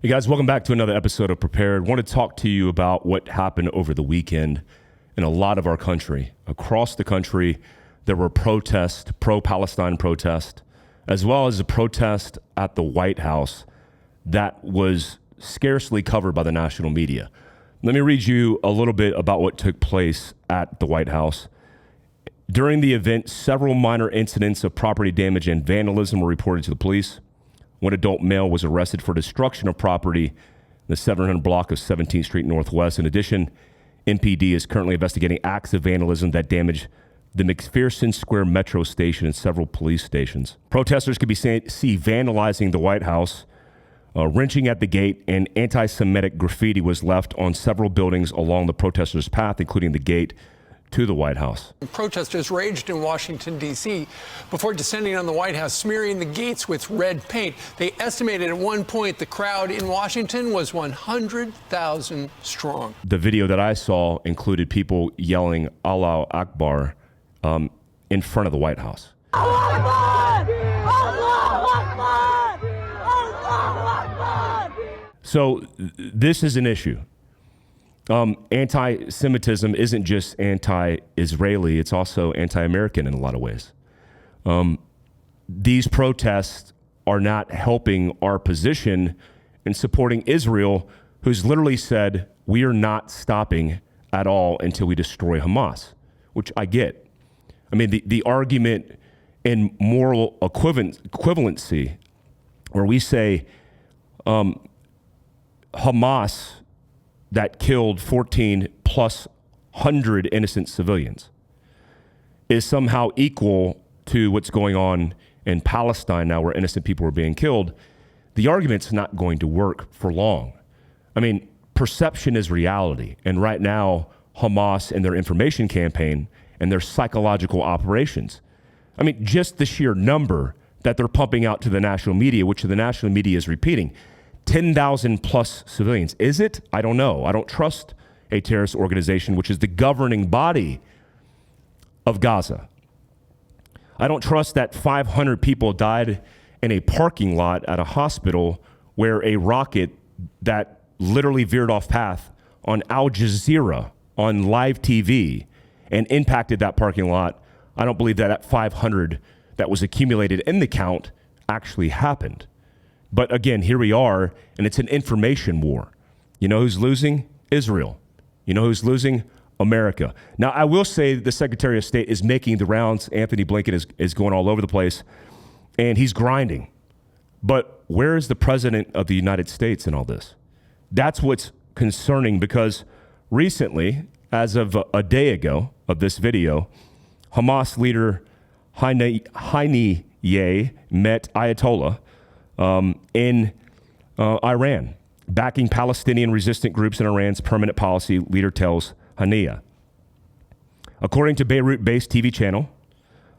Hey guys, welcome back to another episode of Prepared. I want to talk to you about what happened over the weekend in a lot of our country. Across the country, there were protests, pro-Palestine protests, as well as a protest at the White House that was scarcely covered by the national media. Let me read you a little bit about what took place at the White House. During the event, several minor incidents of property damage and vandalism were reported to the police. One adult male was arrested for destruction of property in the 700 block of 17th Street Northwest. In addition, MPD is currently investigating acts of vandalism that damaged the McPherson Square Metro Station and several police stations. Protesters could be seen vandalizing the White House, wrenching at the gate, and anti-Semitic graffiti was left on several buildings along the protesters' path, including the gate to the White House. Protesters raged in Washington, D.C. before descending on the White House, smearing the gates with red paint. They estimated at one point the crowd in Washington was 100,000 strong. The video that I saw included people yelling "Allahu Akbar" in front of the White House. Allahu Akbar! Allahu Akbar! Allahu Akbar! So this is an issue. Anti-Semitism isn't just anti-Israeli, it's also anti-American in a lot of ways. These protests are not helping our position in supporting Israel, who's literally said, we are not stopping at all until we destroy Hamas, which I get. I mean, the argument in moral equivalency, where we say Hamas that killed 14 plus 100 innocent civilians is somehow equal to what's going on in Palestine now, where innocent people are being killed. The argument's not going to work for long. I mean, perception is reality. And right now, Hamas and their information campaign and their psychological operations, I mean, just the sheer number that they're pumping out to the national media, which the national media is repeating, 10,000 plus civilians. Is it? I don't know. I don't trust a terrorist organization, which is the governing body of Gaza. I don't trust that 500 people died in a parking lot at a hospital where a rocket that literally veered off path on Al Jazeera on live TV and impacted that parking lot. I don't believe that 500 that was accumulated in the count actually happened. But again, here we are, and it's an information war. You know who's losing? Israel. You know who's losing? America. Now, I will say the Secretary of State is making the rounds. Anthony Blinken is going all over the place, and he's grinding. But where is the President of the United States in all this? That's what's concerning, because recently, as of a day ago of this video, Hamas leader Haniyeh met Ayatollah in Iran, backing Palestinian resistant groups in Iran's permanent policy, leader tells Haniyeh. According to Beirut-based TV channel,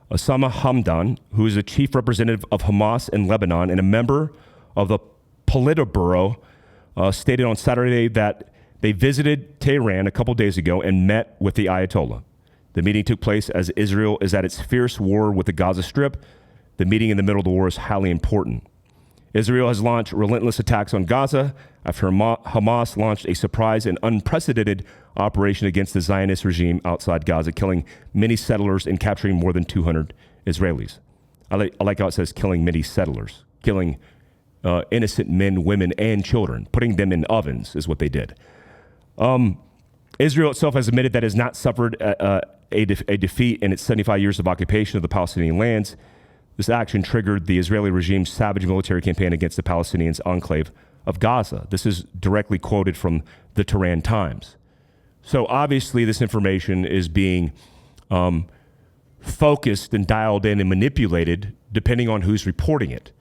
Osama Hamdan, who is the chief representative of Hamas in Lebanon and a member of the Politburo, stated on Saturday that they visited Tehran a couple days ago and met with the Ayatollah. The meeting took place as Israel is at its fierce war with the Gaza Strip. The meeting in the middle of the war is highly important. Israel has launched relentless attacks on Gaza after Hamas launched a surprise and unprecedented operation against the Zionist regime outside Gaza, killing many settlers and capturing more than 200 Israelis. I like how it says killing many settlers, killing innocent men, women, and children, putting them in ovens is what they did. Israel itself has admitted that it has not suffered a defeat in its 75 years of occupation of the Palestinian lands. This action triggered the Israeli regime's savage military campaign against the Palestinians' enclave of Gaza. This is directly quoted from the Tehran Times. So obviously this information is being focused and dialed in and manipulated depending on who's reporting it.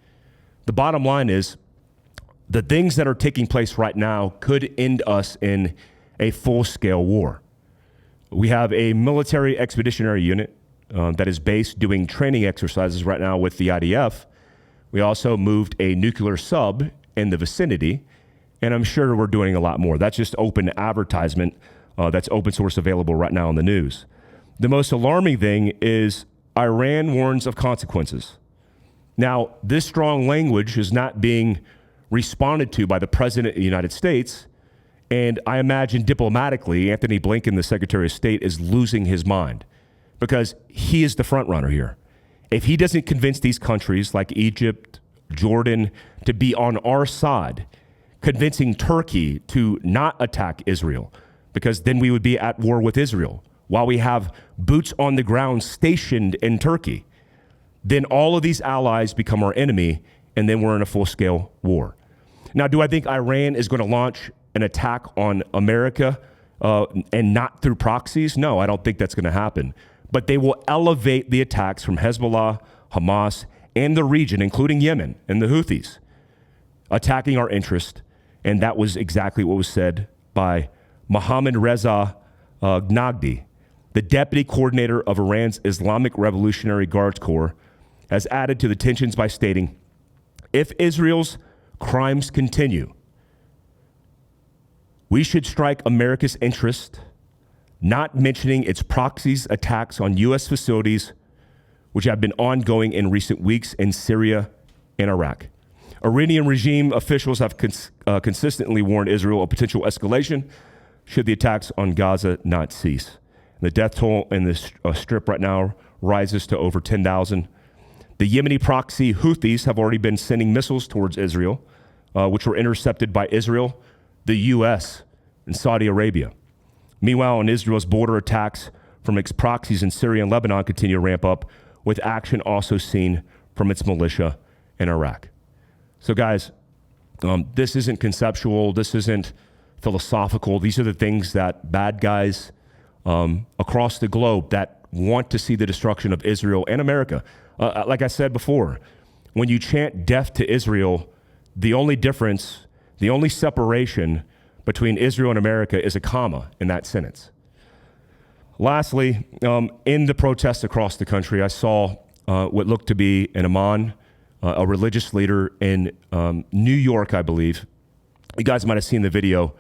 The bottom line is the things that are taking place right now could end us in a full-scale war. We have a military expeditionary unit that is based doing training exercises right now with the IDF. We also moved a nuclear sub in the vicinity, and I'm sure we're doing a lot more. That's just open advertisement that's open source available right now in the news. The most alarming thing is Iran warns of consequences. Now, this strong language is not being responded to by the President of the United States. And I imagine diplomatically, Anthony Blinken, the Secretary of State, is losing his mind because he is the front runner here. If he doesn't convince these countries like Egypt, Jordan, to be on our side, convincing Turkey to not attack Israel, because then we would be at war with Israel while we have boots on the ground stationed in Turkey, then all of these allies become our enemy, and then we're in a full-scale war. Now, do I think Iran is going to launch an attack on America and not through proxies? No, I don't think that's going to happen. But they will elevate the attacks from Hezbollah, Hamas, and the region, including Yemen and the Houthis, attacking our interest. And that was exactly what was said by Mohammad Reza Gnagdi, the deputy coordinator of Iran's Islamic Revolutionary Guards Corps, has added to the tensions by stating, if Israel's crimes continue, we should strike America's interest, not mentioning its proxies' attacks on U.S. facilities, which have been ongoing in recent weeks in Syria and Iraq. Iranian regime officials have consistently warned Israel of potential escalation should the attacks on Gaza not cease. The death toll in the strip right now rises to over 10,000. The Yemeni proxy Houthis have already been sending missiles towards Israel, which were intercepted by Israel, the U.S., and Saudi Arabia. Meanwhile, on Israel's border, attacks from its proxies in Syria and Lebanon continue to ramp up, with action also seen from its militia in Iraq. So guys, this isn't conceptual. This isn't philosophical. These are the things that bad guys across the globe that want to see the destruction of Israel and America. Like I said before, when you chant death to Israel, the only difference, the only separation between Israel and America is a comma in that sentence. Lastly, in the protests across the country, I saw what looked to be an imam, a religious leader in New York, I believe. You guys might have seen the video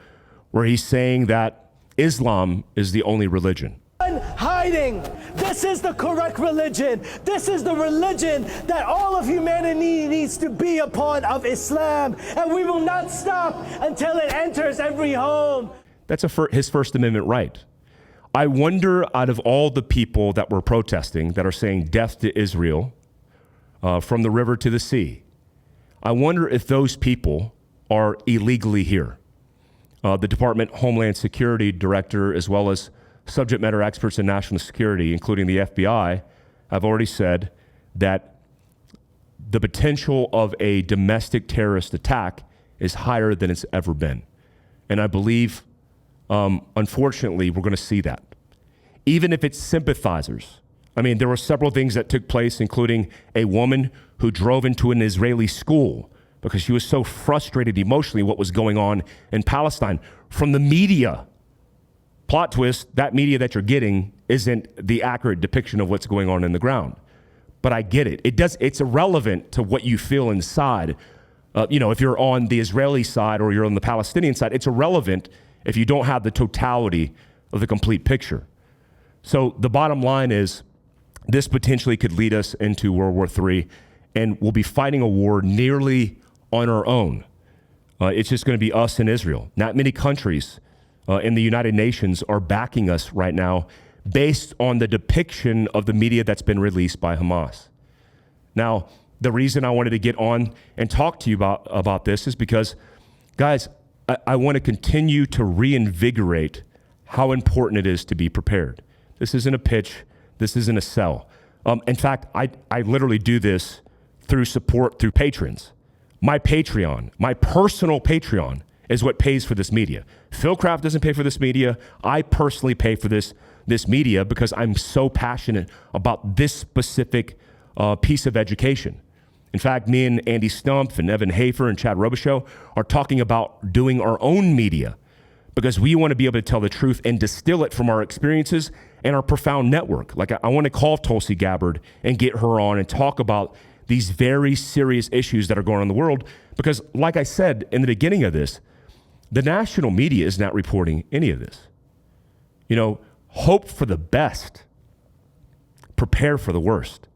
where he's saying that Islam is the only religion. Hiding. This is the correct religion. This is the religion that all of humanity needs to be a part of, Islam. And we will not stop until it enters every home. That's his First Amendment right. I wonder, out of all the people that were protesting that are saying death to Israel from the river to the sea, I wonder if those people are illegally here. The Department of Homeland Security Director, as well as subject matter experts in national security, including the FBI, have already said that the potential of a domestic terrorist attack is higher than it's ever been. And I believe, unfortunately, we're going to see that. Even if it's sympathizers. I mean, there were several things that took place, including a woman who drove into an Israeli school because she was so frustrated emotionally what was going on in Palestine from the media. Plot twist, that media that you're getting isn't the accurate depiction of what's going on in the ground. But I get it. It's irrelevant to what you feel inside. If you're on the Israeli side or you're on the Palestinian side, it's irrelevant if you don't have the totality of the complete picture. So the bottom line is this potentially could lead us into World War III, and we'll be fighting a war nearly on our own. It's just going to be us and Israel. Not many countries in the United Nations are backing us right now based on the depiction of the media that's been released by Hamas. Now, the reason I wanted to get on and talk to you about this is because, guys, I want to continue to reinvigorate how important it is to be prepared. This isn't a pitch. This isn't a sell. In fact, I literally do this through support through patrons. My Patreon, my personal Patreon, is what pays for this media. Fieldcraft doesn't pay for this media. I personally pay for this media because I'm so passionate about this specific piece of education. In fact, me and Andy Stumpf and Evan Hafer and Chad Robichaux are talking about doing our own media because we want to be able to tell the truth and distill it from our experiences and our profound network. Like I want to call Tulsi Gabbard and get her on and talk about these very serious issues that are going on in the world because, like I said in the beginning of this, the national media is not reporting any of this. Hope for the best, prepare for the worst.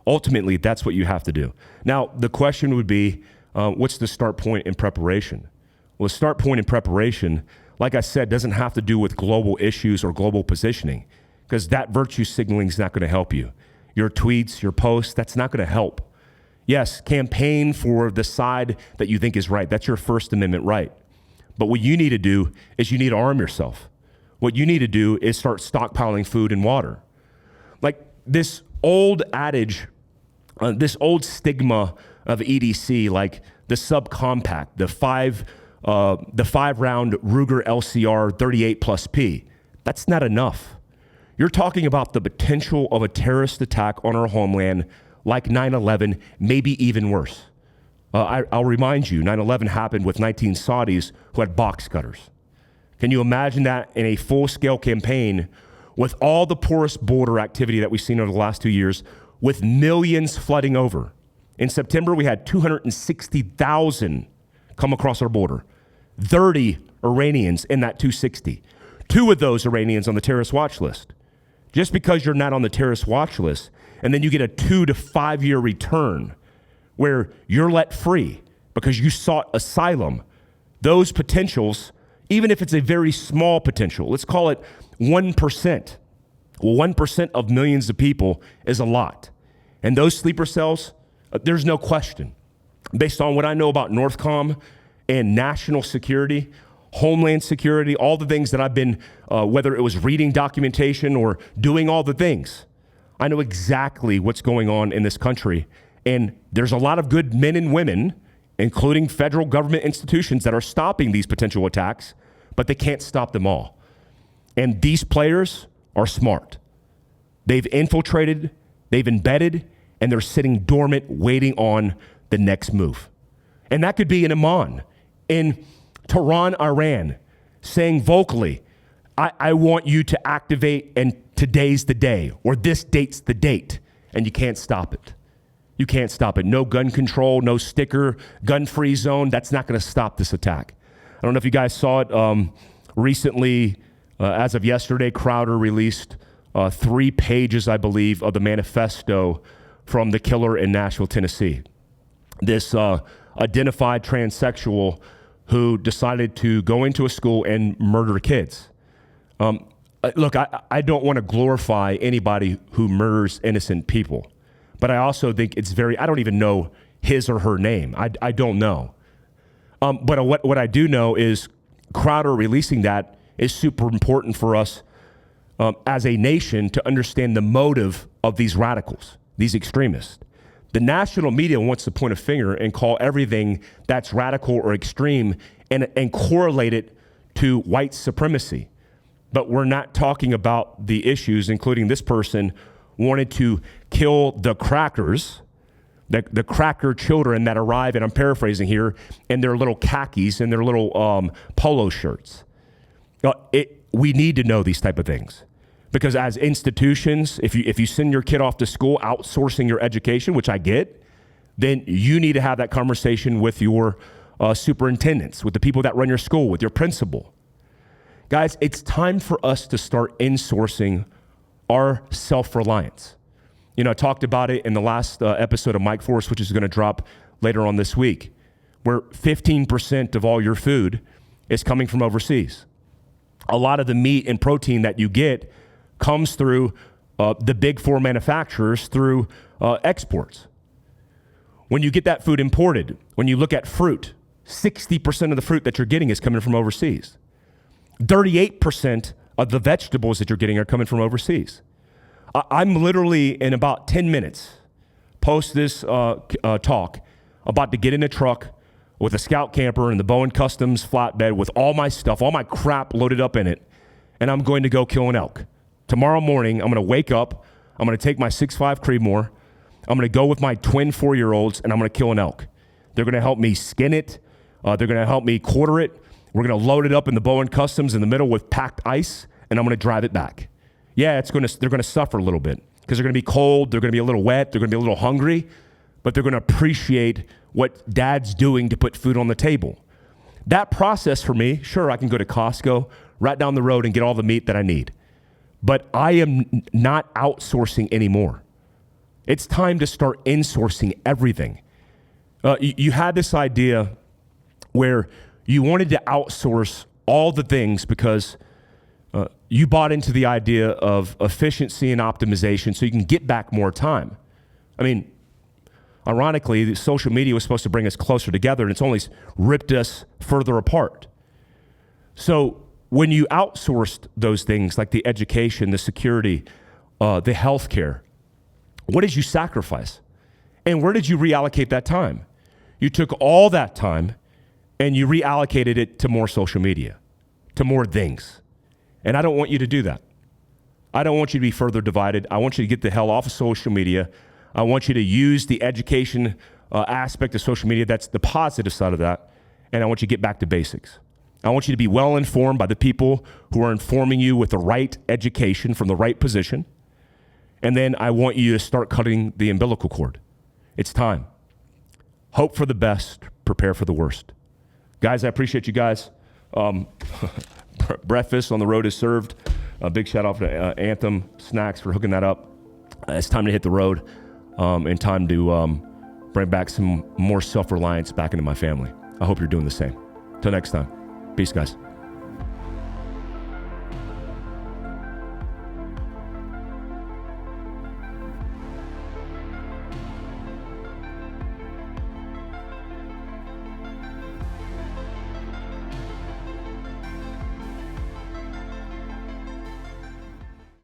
Ultimately, that's what you have to do. Now, the question would be, what's the start point in preparation? Well, the start point in preparation, like I said, doesn't have to do with global issues or global positioning, because that virtue signaling is not going to help you. Your tweets, your posts, that's not going to help. Yes, campaign for the side that you think is right. That's your First Amendment right. But what you need to do is you need to arm yourself. What you need to do is start stockpiling food and water. Like this old adage, this old stigma of EDC, like the subcompact, the five round Ruger LCR 38 plus P. That's not enough. You're talking about the potential of a terrorist attack on our homeland like 9/11, maybe even worse. I'll remind you, 9/11 happened with 19 Saudis who had box cutters. Can you imagine that in a full-scale campaign with all the porous border activity that we've seen over the last 2 years, with millions flooding over? In September, we had 260,000 come across our border. 30 Iranians in that 260. 2 of those Iranians on the terrorist watch list. Just because you're not on the terrorist watch list, and then you get a 2 to 5 year return where you're let free because you sought asylum, those potentials, even if it's a very small potential, let's call it 1%. Well, 1% of millions of people is a lot. And those sleeper cells, there's no question. Based on what I know about NORTHCOM and national security, homeland security, all the things that I've been, whether it was reading documentation or doing all the things, I know exactly what's going on in this country. And there's a lot of good men and women, including federal government institutions, that are stopping these potential attacks, but they can't stop them all. And these players are smart. They've infiltrated, they've embedded, and they're sitting dormant, waiting on the next move. And that could be in Amman, in Tehran, Iran, saying vocally, I want you to activate, and today's the day, or this date's the date, and you can't stop it. You can't stop it. No gun control, no sticker, gun-free zone. That's not going to stop this attack. I don't know if you guys saw it recently. As of yesterday, Crowder released 3 pages, I believe, of the manifesto from the killer in Nashville, Tennessee. This identified transsexual who decided to go into a school and murder kids. Look, I don't want to glorify anybody who murders innocent people, but I also think it's I don't even know his or her name. I don't know. But what I do know is Crowder releasing that is super important for us as a nation to understand the motive of these radicals, these extremists. The national media wants to point a finger and call everything that's radical or extreme and correlate it to white supremacy. But we're not talking about the issues, including this person wanted to kill the crackers, the cracker children that arrive, and I'm paraphrasing here, in their little khakis and their little polo shirts. We need to know these type of things. Because as institutions, if you send your kid off to school outsourcing your education, which I get, then you need to have that conversation with your superintendents, with the people that run your school, with your principal. Guys, it's time for us to start insourcing our self-reliance. You know, I talked about it in the last episode of Mike Force, which is going to drop later on this week, where 15% of all your food is coming from overseas. A lot of the meat and protein that you get comes through the big 4 manufacturers through exports. When you get that food imported, when you look at fruit, 60% of the fruit that you're getting is coming from overseas. 38% of the vegetables that you're getting are coming from overseas. I'm literally, in about 10 minutes, post this talk, about to get in a truck with a Scout camper and the Bowen Customs flatbed with all my stuff, all my crap loaded up in it, and I'm going to go kill an elk. Tomorrow morning, I'm going to wake up, I'm going to take my 6.5 Creedmoor, I'm going to go with my twin 4-year-olds, and I'm going to kill an elk. They're going to help me skin it. They're going to help me quarter it. We're going to load it up in the Bowen Customs in the middle with packed ice, and I'm going to drive it back. Yeah, they're going to suffer a little bit because they're going to be cold, they're going to be a little wet, they're going to be a little hungry, but they're going to appreciate what Dad's doing to put food on the table. That process for me, sure, I can go to Costco right down the road and get all the meat that I need, but I am not outsourcing anymore. It's time to start insourcing everything. You had this idea where you wanted to outsource all the things because you bought into the idea of efficiency and optimization so you can get back more time. I mean, ironically, social media was supposed to bring us closer together, and it's only ripped us further apart. So when you outsourced those things like the education, the security, the healthcare, what did you sacrifice? And where did you reallocate that time? You took all that time and you reallocated it to more social media, to more things. And I don't want you to do that. I don't want you to be further divided. I want you to get the hell off of social media. I want you to use the education aspect of social media. That's the positive side of that. And I want you to get back to basics. I want you to be well informed by the people who are informing you with the right education from the right position. And then I want you to start cutting the umbilical cord. It's time. Hope for the best, prepare for the worst. Guys, I appreciate you guys. Breakfast on the road is served. A big shout out to Anthem Snacks for hooking that up. It's time to hit the road and time to bring back some more self-reliance back into my family. I hope you're doing the same. Till next time. Peace, guys.